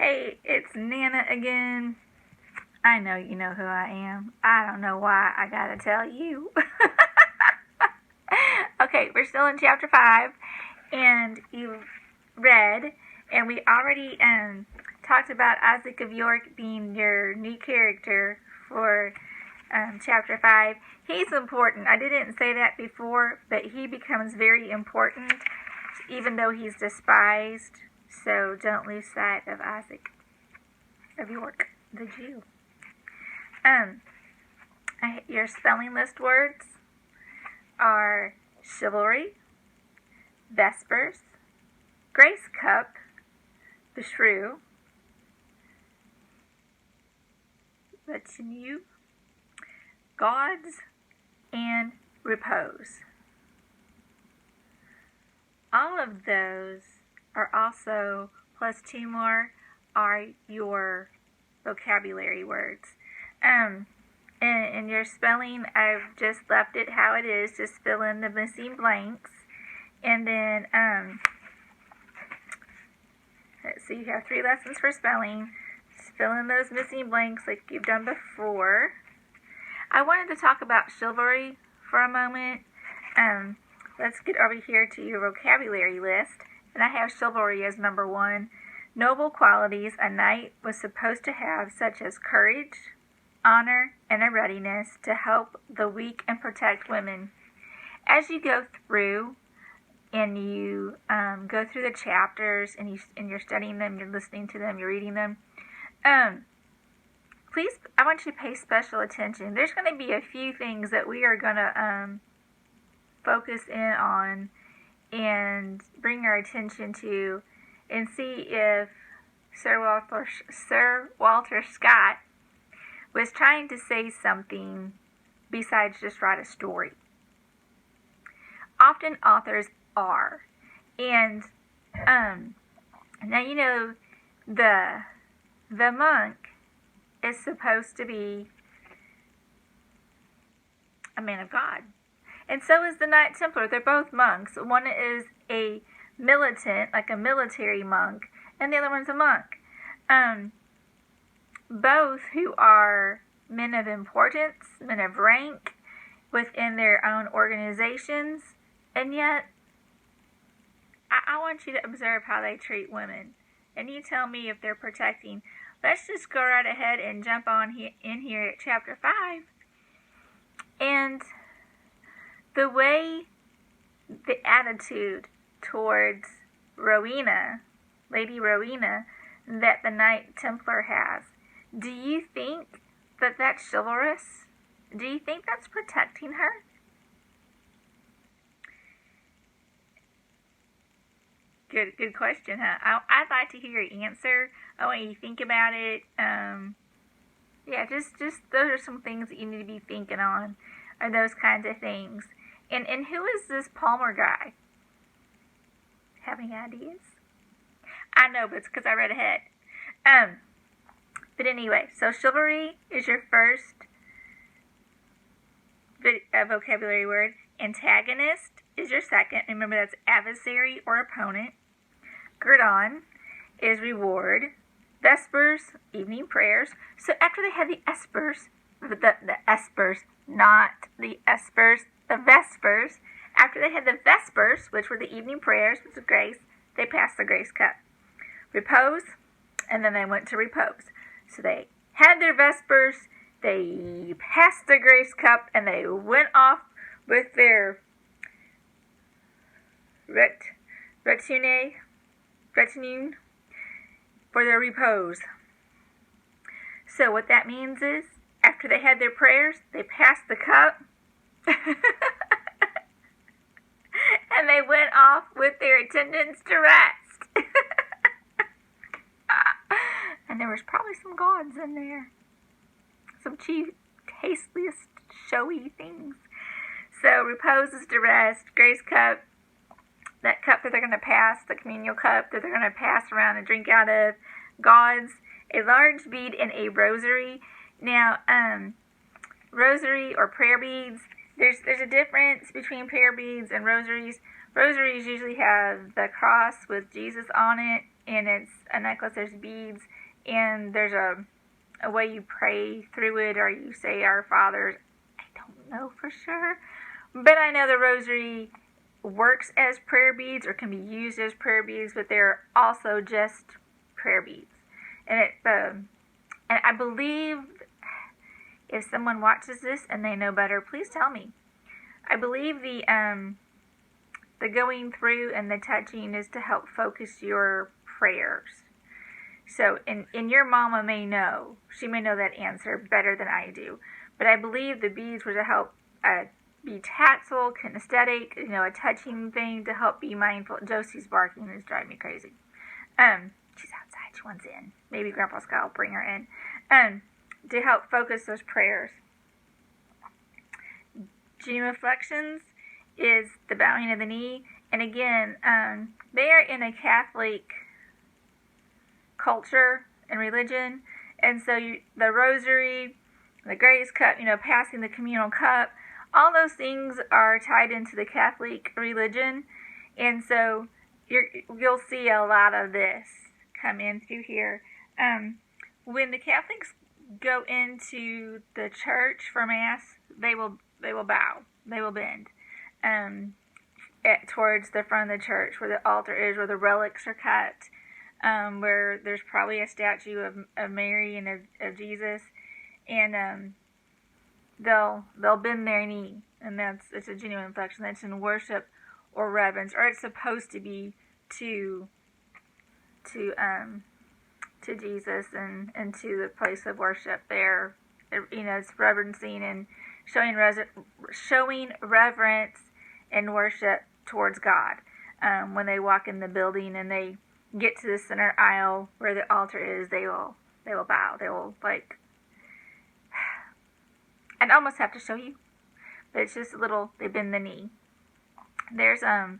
Hey, it's Nana again. I know you know who I am. I don't know why I gotta tell you. Okay, we're still in chapter 5, and you read, and we already talked about Isaac of York being your new character for chapter 5. He's important. I didn't say that before, but he becomes very important, even though he's despised. So don't lose sight of Isaac of York, the Jew. Your spelling list words are chivalry, vespers, grace cup, the shrew, retinue, gods, and repose. All of those are also, plus 2 more, are your vocabulary words. In your spelling, I've just left it how it is. Just fill in the missing blanks. And then, so you have 3 lessons for spelling. Just fill in those missing blanks like you've done before. I wanted to talk about chivalry for a moment. Let's get over here to your vocabulary list. And I have chivalry as number 1. Noble qualities a knight was supposed to have, such as courage, honor, and a readiness to help the weak and protect women. As you go through and you go through the chapters and you're studying them, you're listening to them, you're reading them, please, I want you to pay special attention. There's going to be a few things that we are going to focus in on and bring our attention to and see if Sir Walter Scott was trying to say something besides just write a story. Often authors are. And now you know the monk is supposed to be a man of God. And so is the Knight Templar. They're both monks. One is a militant, like a military monk, and the other one's a monk. Both who are men of importance, men of rank within their own organizations, and yet I want you to observe how they treat women. And you tell me if they're protecting. Let's just go right ahead and jump on in here at chapter 5. And the way, the attitude towards Rowena, Lady Rowena, that the Knight Templar has, do you think that that's chivalrous? Do you think that's protecting her? Good question, huh? I'd like to hear your answer. I want you to think about it. Yeah, just those are some things that you need to be thinking on, are those kinds of things. And who is this Palmer guy? Have any ideas? I know, but it's because I read ahead. But anyway, so chivalry is your first vocabulary word. Antagonist is your second. Remember, that's adversary or opponent. Guerdon is reward. Vespers, evening prayers. So after they had the espers, the espers, not the espers, the vespers. After they had the vespers, which were the evening prayers, which was grace, they passed the grace cup. Repose, and then they went to repose. So they had their vespers, they passed the grace cup, and they went off with their retinue for their repose. So what that means is, after they had their prayers, they passed the cup, and they went off with their attendants to rest. And there was probably some gods in there. Some cheap, tasteless, showy things. So repose is to rest. Grace cup, that cup that they're going to pass, the communion cup that they're going to pass around and drink out of. Gods, a large bead and a rosary. Now, rosary or prayer beads, there's a difference between prayer beads and rosaries. Rosaries usually have the cross with Jesus on it, and it's a necklace. There's beads, and there's a way you pray through it, or you say Our Father. I don't know for sure, but I know the rosary works as prayer beads or can be used as prayer beads, but they're also just prayer beads. And and I believe, if someone watches this and they know better, please tell me. I believe the going through and the touching is to help focus your prayers. So, and your mama may know. She may know that answer better than I do. But I believe the beads were to help be tactile, kinesthetic, a touching thing to help be mindful. Josie's barking is driving me crazy. She's outside. She wants in. Maybe Grandpa Scott will bring her in. To help focus those prayers. Genuflections is the bowing of the knee. And again, they are in a Catholic culture and religion. And so the rosary, the grace cup, passing the communal cup, all those things are tied into the Catholic religion. And so you'll see a lot of this come in through here. When the Catholics go into the church for Mass, they will bow. They will bend towards the front of the church where the altar is, where the relics are cut, where there's probably a statue of Mary and of Jesus, and they'll bend their knee, and it's a genuine inflection. That's in worship or reverence, or it's supposed to be to Jesus and to the place of worship there. It's reverencing and showing reverence and worship towards God. When they walk in the building and they get to the center aisle where the altar is, they will bow. They will I'd almost have to show you, but it's just a little. They bend the knee. There's I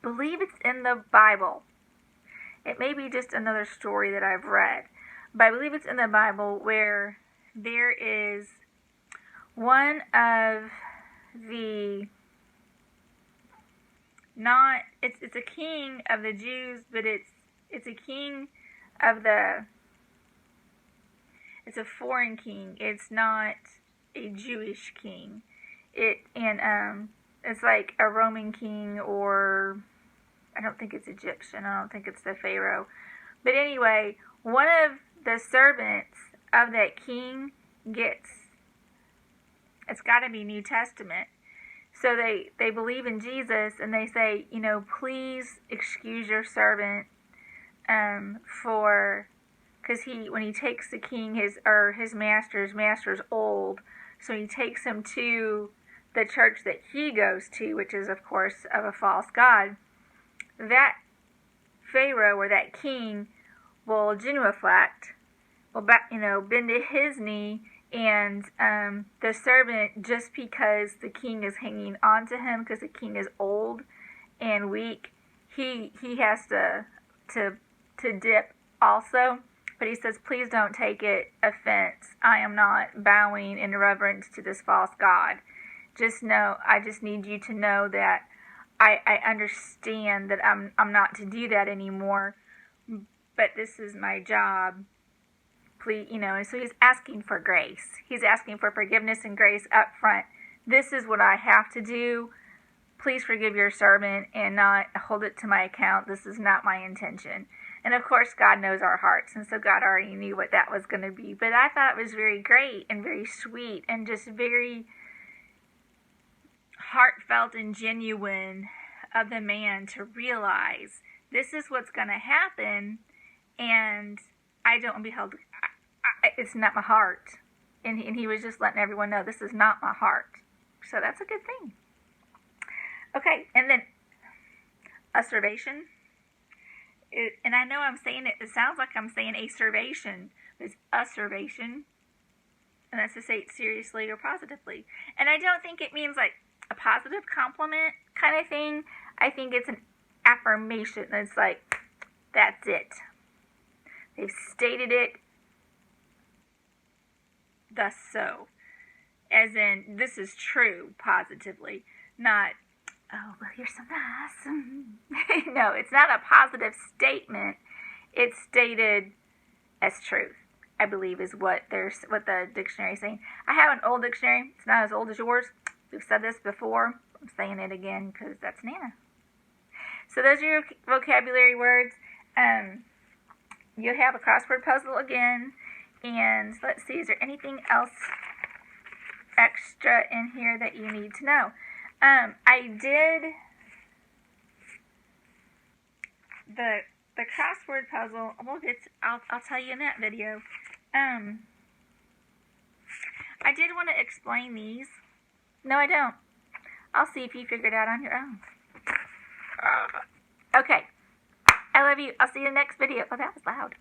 believe it's in the Bible. It may be just another story that I've read, but I believe it's in the Bible where there is one of the it's a king of the Jews, but it's a king of it's a foreign king. It's not a Jewish king. It's like a Roman king, or I don't think it's Egyptian. I don't think it's the Pharaoh. But anyway, one of the servants of that king it's got to be New Testament. So they believe in Jesus, and they say, please excuse your servant because when he takes the king, his master's old, so he takes him to the church that he goes to, which is, of course, of a false god. That Pharaoh or that king will genuflect, will bend to his knee, and the servant, just because the king is hanging on to him, because the king is old and weak, he has to dip also. But he says, please don't take it offense. I am not bowing in reverence to this false god. I just need you to know that I understand that I'm not to do that anymore, but this is my job. Please, and so he's asking for grace. He's asking for forgiveness and grace up front. This is what I have to do. Please forgive your servant and not hold it to my account. This is not my intention. And of course, God knows our hearts, and so God already knew what that was going to be. But I thought it was very great and very sweet and just very heartfelt and genuine of the man to realize this is what's going to happen, and I don't want to be held. It's not my heart. And he was just letting everyone know, this is not my heart. So that's a good thing. Okay, and then asseveration. And I know I'm saying it sounds like I'm saying asseveration. It's asseveration. And that's to say it seriously or positively. And I don't think it means like a positive compliment kind of thing. I think it's an affirmation. It's like, that's it. They've stated it. Thus so. As in, this is true, positively. Not, oh, well, you're so nice. No, it's not a positive statement. It's stated as truth, I believe, is what the dictionary is saying. I have an old dictionary. It's not as old as yours. We've said this before. I'm saying it again because that's Nana. So those are your vocabulary words. You have a crossword puzzle again. And let's see, is there anything else extra in here that you need to know? I did the crossword puzzle. I'll tell you in that video. I did want to explain these. No, I don't. I'll see if you figure it out on your own. Okay. I love you. I'll see you in the next video. Oh, that was loud.